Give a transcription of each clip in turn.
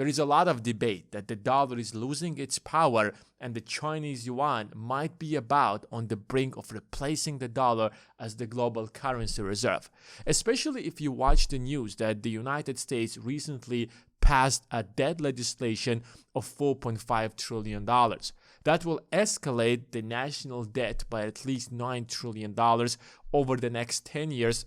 There is a lot of debate that the dollar is losing its power and the Chinese yuan might be about on the brink of replacing the dollar as the global currency reserve, especially if you watch the news that the United States recently passed a debt legislation of $4.5 trillion. That will escalate the national debt by at least $9 trillion over the next 10 years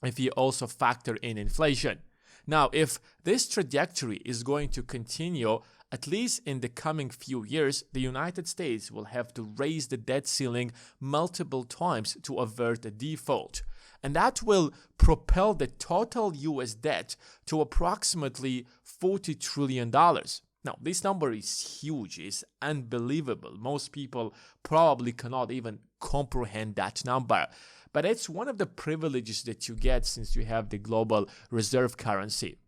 if you also factor in inflation. Now, if this trajectory is going to continue, at least in the coming few years, the United States will have to raise the debt ceiling multiple times to avert a default. And that will propel the total US debt to approximately $40 trillion. Now, this number is huge, it's unbelievable. Most people probably cannot even comprehend that number. But it's one of the privileges that you get since you have the global reserve currency.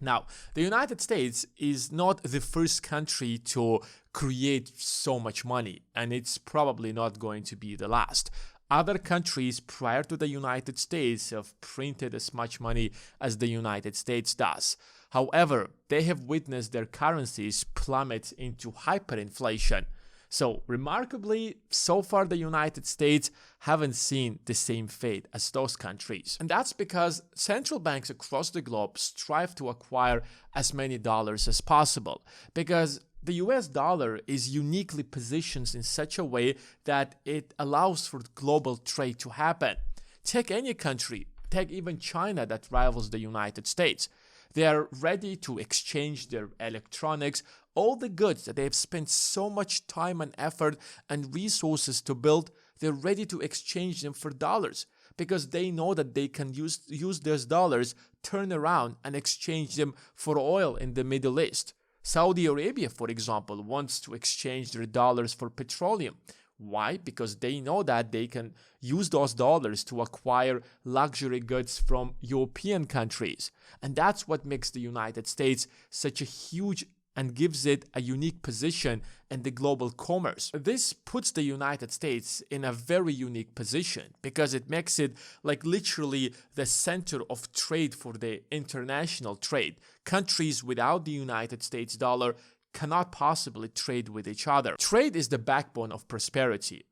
Now, the United States is not the first country to create so much money, and it's probably not going to be the last. Other countries prior to the United States have printed as much money as the United States does. However, they have witnessed their currencies plummet into hyperinflation. So, remarkably, so far the United States haven't seen the same fate as those countries. And that's because central banks across the globe strive to acquire as many dollars as possible, because the US dollar is uniquely positioned in such a way that it allows for global trade to happen. Take any country, take even China that rivals the United States. They are ready to exchange their electronics, all the goods that they've spent so much time and effort and resources to build. They're ready to exchange them for dollars because they know that they can use those dollars, turn around and exchange them for oil in the Middle East. Saudi Arabia, for example, wants to exchange their dollars for petroleum. Why? Because they know that they can use those dollars to acquire luxury goods from European countries. And that's what makes the United States such a huge and gives it a unique position in the global commerce. This puts the United States in a very unique position because it makes it like literally the center of trade for the international trade. Countries without the United States dollar cannot possibly trade with each other. Trade is the backbone of prosperity.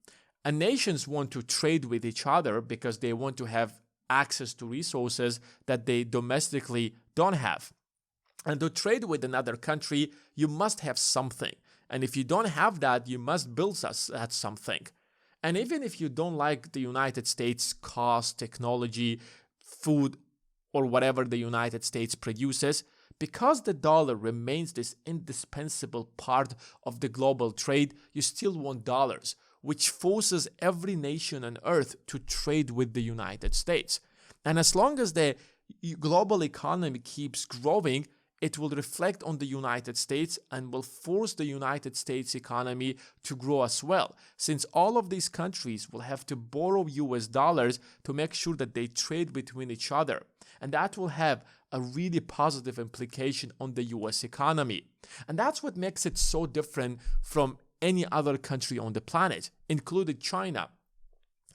And nations want to trade with each other because they want to have access to resources that they domestically don't have. And to trade with another country, you must have something. And if you don't have that, you must build that something. And even if you don't like the United States cost, technology, food, or whatever the United States produces, because the dollar remains this indispensable part of the global trade, you still want dollars, which forces every nation on earth to trade with the United States. And as long as the global economy keeps growing, it will reflect on the United States and will force the United States economy to grow as well, since all of these countries will have to borrow US dollars to make sure that they trade between each other. And that will have a really positive implication on the US economy. And that's what makes it so different from any other country on the planet, including China.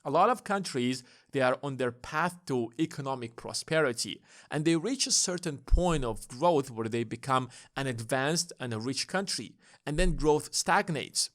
A lot of countries, they are on their path to economic prosperity, and they reach a certain point of growth where they become an advanced and a rich country, and then growth stagnates.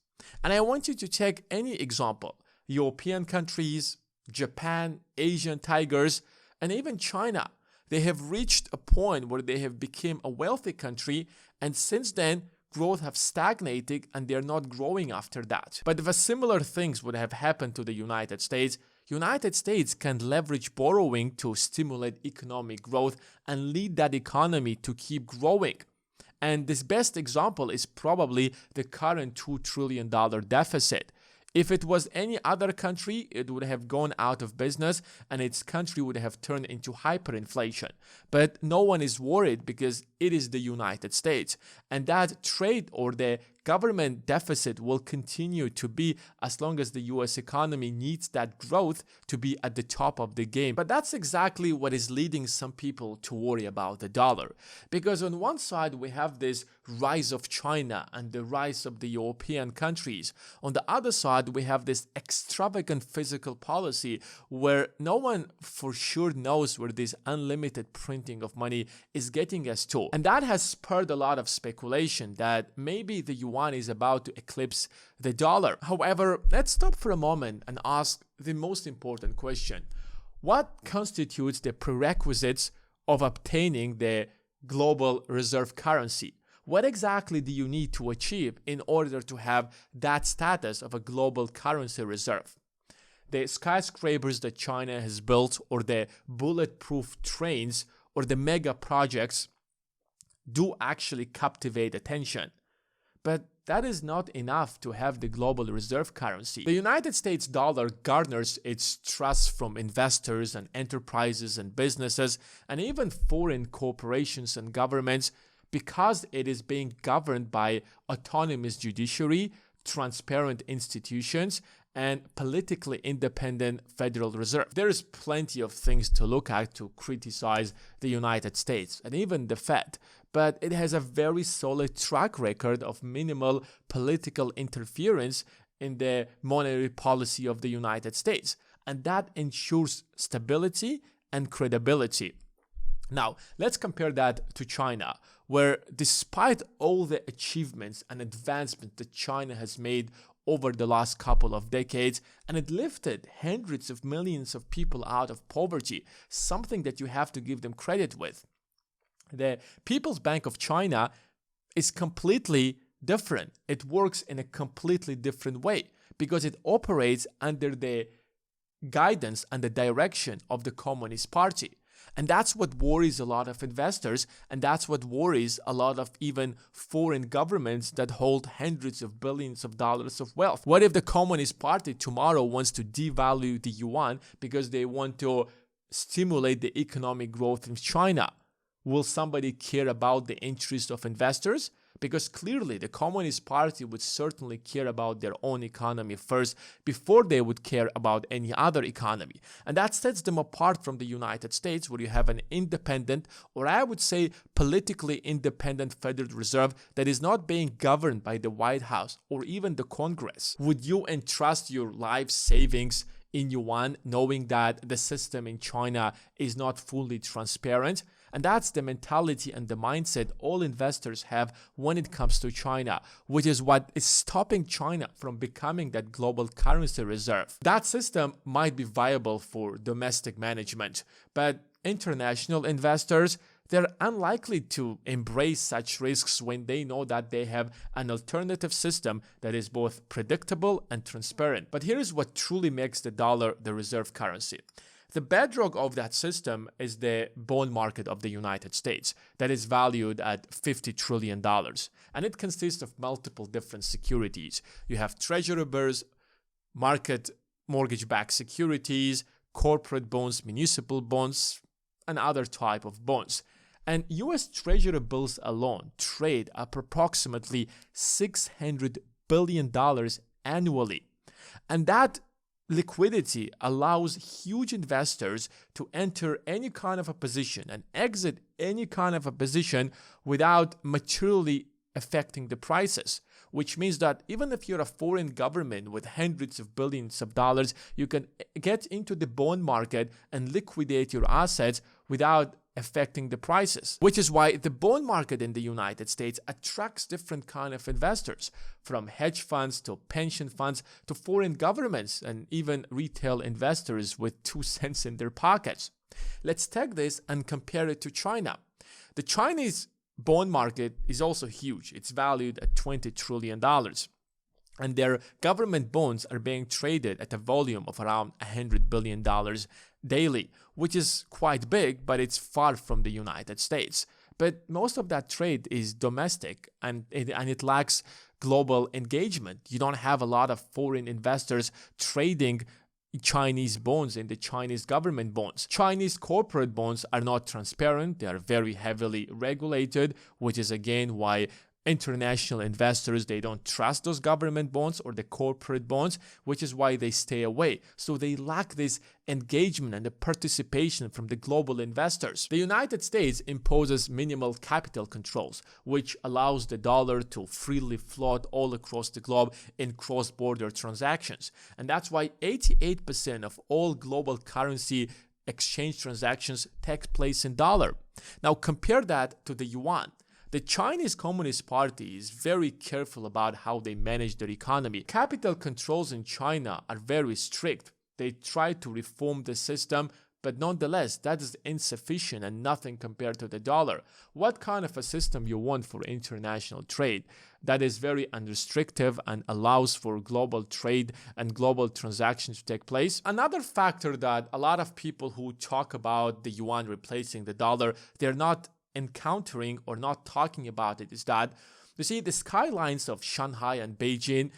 And I want you to take any example: European countries, Japan, Asian tigers, and even China. They have reached a point where they have become a wealthy country, and since then, growth have stagnated and they're not growing after that. But if a similar things would have happened to the United States can leverage borrowing to stimulate economic growth and lead that economy to keep growing. And this best example is probably the current $2 trillion deficit. If it was any other country, it would have gone out of business and its country would have turned into hyperinflation. But no one is worried because it is the United States. And that trade or the government deficit will continue to be as long as the US economy needs that growth to be at the top of the game. But that's exactly what is leading some people to worry about the dollar. Because on one side, we have this rise of China and the rise of the European countries. On the other side, we have this extravagant fiscal policy where no one for sure knows where this unlimited printing of money is getting us to. And that has spurred a lot of speculation that maybe the yuan is about to eclipse the dollar. However, let's stop for a moment and ask the most important question. What constitutes the prerequisites of obtaining the global reserve currency? What exactly do you need to achieve in order to have that status of a global currency reserve? The skyscrapers that China has built, or the bulletproof trains, or the mega projects do actually captivate attention. But that is not enough to have the global reserve currency. The United States dollar garners its trust from investors and enterprises and businesses and even foreign corporations and governments because it is being governed by autonomous judiciary, transparent institutions, and politically independent Federal Reserve. There is plenty of things to look at to criticize the United States and even the Fed, but it has a very solid track record of minimal political interference in the monetary policy of the United States, and that ensures stability and credibility. Now, let's compare that to China, where despite all the achievements and advancements that China has made over the last couple of decades, and it lifted hundreds of millions of people out of poverty, something that you have to give them credit with. The People's Bank of China is completely different. It works in a completely different way because it operates under the guidance and the direction of the Communist Party. And that's what worries a lot of investors, and that's what worries a lot of even foreign governments that hold hundreds of billions of dollars of wealth. What if the Communist Party tomorrow wants to devalue the yuan because they want to stimulate the economic growth in China? Will somebody care about the interest of investors? Because clearly the Communist Party would certainly care about their own economy first before they would care about any other economy. And that sets them apart from the United States, where you have an independent, or I would say politically independent Federal Reserve that is not being governed by the White House or even the Congress. Would you entrust your life savings in yuan knowing that the system in China is not fully transparent? And that's the mentality and the mindset all investors have when it comes to China, which is what is stopping China from becoming that global currency reserve. That system might be viable for domestic management, but international investors, they're unlikely to embrace such risks when they know that they have an alternative system that is both predictable and transparent. But here's what truly makes the dollar the reserve currency. The bedrock of that system is the bond market of the United States that is valued at $50 trillion. And it consists of multiple different securities. You have treasury bills, market mortgage-backed securities, corporate bonds, municipal bonds, and other type of bonds. And US treasury bills alone trade at approximately $600 billion annually. And that liquidity allows huge investors to enter any kind of a position and exit any kind of a position without materially affecting the prices, which means that even if you're a foreign government with hundreds of billions of dollars, you can get into the bond market and liquidate your assets without affecting the prices, which is why the bond market in the United States attracts different kind of investors, from hedge funds to pension funds to foreign governments and even retail investors with 2 cents in their pockets. Let's take this and compare it to China. The Chinese bond market is also huge. It's valued at $20 trillion. And their government bonds are being traded at a volume of around $100 billion daily, which is quite big, but it's far from the United States. But most of that trade is domestic, and it lacks global engagement. You don't have a lot of foreign investors trading Chinese bonds and the Chinese government bonds. Chinese corporate bonds are not transparent. They are very heavily regulated, which is again why international investors, they don't trust those government bonds or the corporate bonds, which is why they stay away. So they lack this engagement and the participation from the global investors. The United States imposes minimal capital controls, which allows the dollar to freely float all across the globe in cross-border transactions. And that's why 88% of all global currency exchange transactions take place in dollar. Now compare that to the yuan. The Chinese Communist Party is very careful about how they manage their economy. Capital controls in China are very strict. They try to reform the system, but nonetheless, that is insufficient and nothing compared to the dollar. What kind of a system you want for international trade? That is very unrestrictive and allows for global trade and global transactions to take place. Another factor that a lot of people who talk about the yuan replacing the dollar, they're not encountering or not talking about it is that, you see, the skylines of Shanghai and Beijing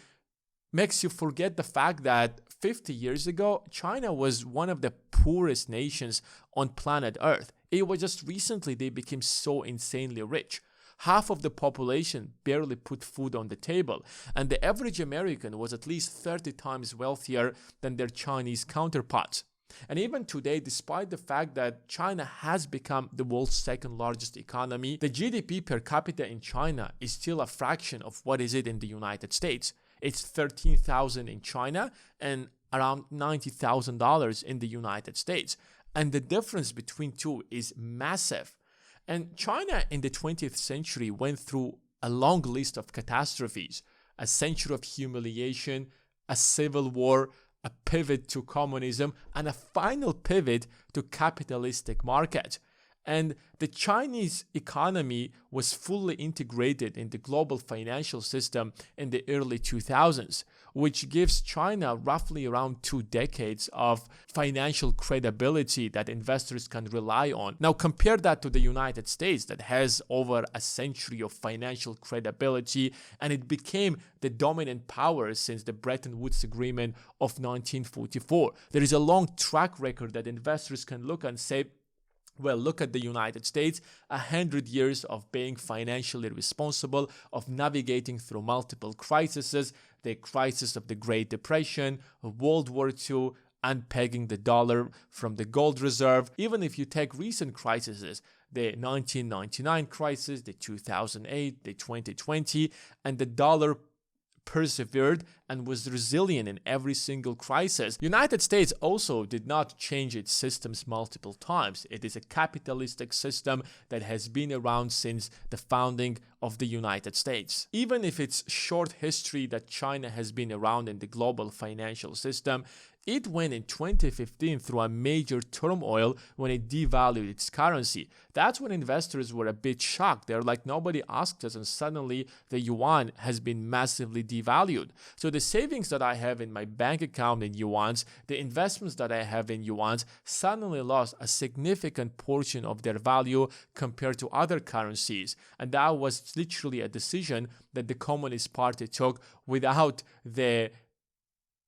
makes you forget the fact that 50 years ago, China was one of the poorest nations on planet Earth. It was just recently they became so insanely rich. Half of the population barely put food on the table, and the average American was at least 30 times wealthier than their Chinese counterparts. And even today, despite the fact that China has become the world's second largest economy, the GDP per capita in China is still a fraction of what is it in the United States. It's $13,000 in China and around $90,000 in the United States. And the difference between two is massive. And China in the 20th century went through a long list of catastrophes, a century of humiliation, a civil war, a pivot to communism, and a final pivot to capitalistic market. And the Chinese economy was fully integrated in the global financial system in the early 2000s, which gives China roughly around 2 decades of financial credibility that investors can rely on. Now compare that to the United States that has over a century of financial credibility, and it became the dominant power since the Bretton Woods Agreement of 1944. There is a long track record that investors can look and say, well, look at the United States, 100 years of being financially responsible, of navigating through multiple crises, the crisis of the Great Depression, World War II, unpegging the dollar from the gold reserve. Even if you take recent crises, the 1999 crisis, the 2008, the 2020, and the dollar persevered and was resilient in every single crisis. United States also did not change its systems multiple times. It is a capitalistic system that has been around since the founding of the United States. Even if it's short history that China has been around in the global financial system, it went in 2015 through a major turmoil when it devalued its currency. That's when investors were a bit shocked. They're like, nobody asked us, and suddenly the yuan has been massively devalued. So the savings that I have in my bank account in yuans, the investments that I have in yuans suddenly lost a significant portion of their value compared to other currencies. And that was literally a decision that the Communist Party took without the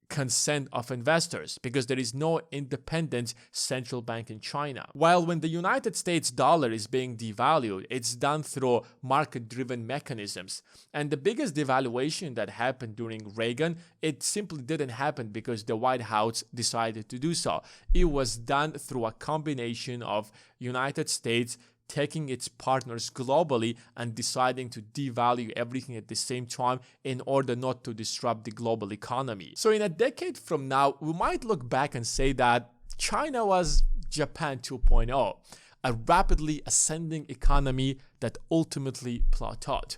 consent of investors, because there is no independent central bank in China. While when the United States dollar is being devalued, it's done through market-driven mechanisms. And the biggest devaluation that happened during Reagan, it simply didn't happen because the White House decided to do so. It was done through a combination of United States taking its partners globally and deciding to devalue everything at the same time in order not to disrupt the global economy. So in a decade from now, we might look back and say that China was Japan 2.0, a rapidly ascending economy that ultimately plateaued.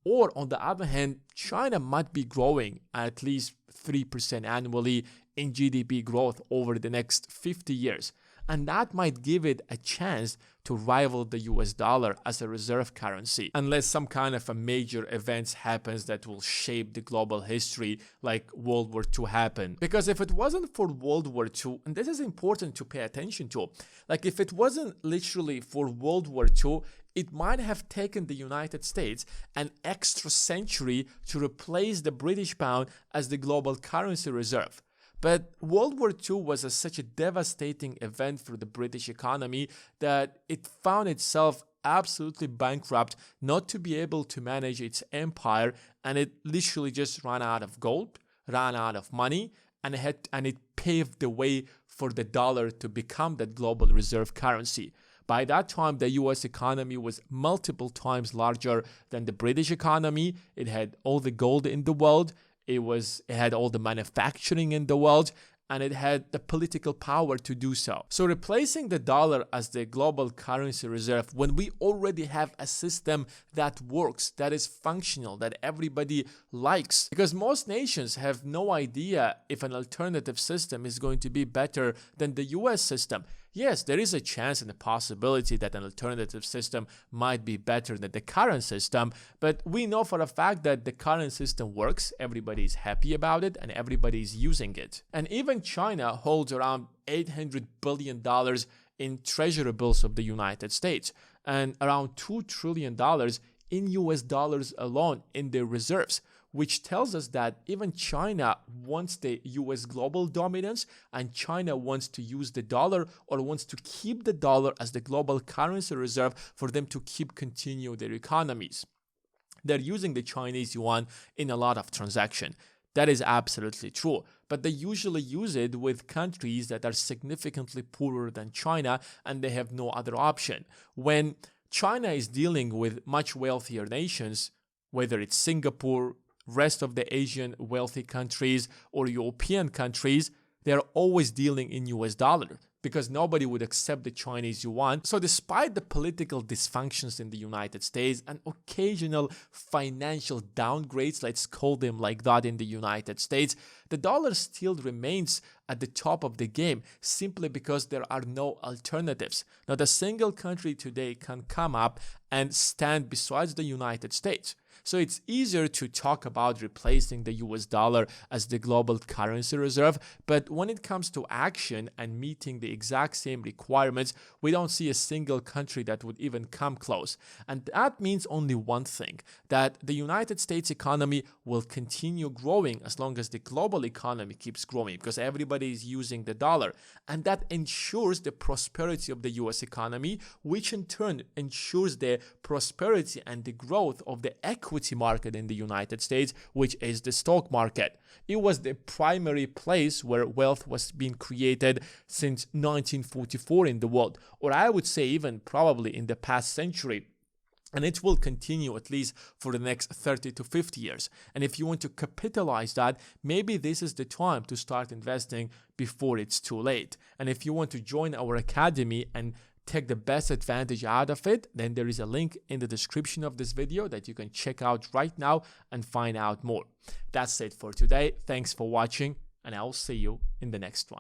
Or on the other hand, China might be growing at least 3% annually in GDP growth over the next 50 years. And that might give it a chance to rival the US dollar as a reserve currency, unless some kind of a major event happens that will shape the global history like World War II happened. Because if it wasn't for World War II, and this is important to pay attention to, like if it wasn't literally for World War II, it might have taken the United States an extra century to replace the British pound as the global currency reserve. But World War II was such a devastating event for the British economy that it found itself absolutely bankrupt, not to be able to manage its empire, and it literally just ran out of gold, ran out of money, and it paved the way for the dollar to become that global reserve currency. By that time, the US economy was multiple times larger than the British economy. It had all the gold in the world. It had all the manufacturing in the world, and it had the political power to do so. So replacing the dollar as the global currency reserve when we already have a system that works, that is functional, that everybody likes, because most nations have no idea if an alternative system is going to be better than the US system. Yes, there is a chance and a possibility that an alternative system might be better than the current system, but we know for a fact that the current system works, everybody is happy about it, and everybody is using it. And even China holds around $800 billion in treasury bills of the United States, and around $2 trillion in US dollars alone in their reserves, which tells us that even China wants the US global dominance, and China wants to use the dollar, or wants to keep the dollar as the global currency reserve for them to continue their economies. They're using the Chinese yuan in a lot of transactions. That is absolutely true, but they usually use it with countries that are significantly poorer than China, and they have no other option. When China is dealing with much wealthier nations, whether it's Singapore, rest of the Asian wealthy countries, or European countries, they're always dealing in US dollar because nobody would accept the Chinese yuan. So despite the political dysfunctions in the United States and occasional financial downgrades, let's call them like that, in the United States, the dollar still remains at the top of the game simply because there are no alternatives. Not a single country today can come up and stand besides the United States. So it's easier to talk about replacing the US dollar as the global currency reserve, but when it comes to action and meeting the exact same requirements, we don't see a single country that would even come close. And that means only one thing, that the United States economy will continue growing as long as the global economy keeps growing, because everybody is using the dollar. And that ensures the prosperity of the US economy, which in turn ensures the prosperity and the growth of the equity market in the United States, which is the stock market. It was the primary place where wealth was being created since 1944 in the world, or I would say even probably in the past century. And it will continue at least for the next 30 to 50 years. And if you want to capitalize that, maybe this is the time to start investing before it's too late. And if you want to join our academy and take the best advantage out of it, then there is a link in the description of this video that you can check out right now and find out more. That's it for today. Thanks for watching, and I'll see you in the next one.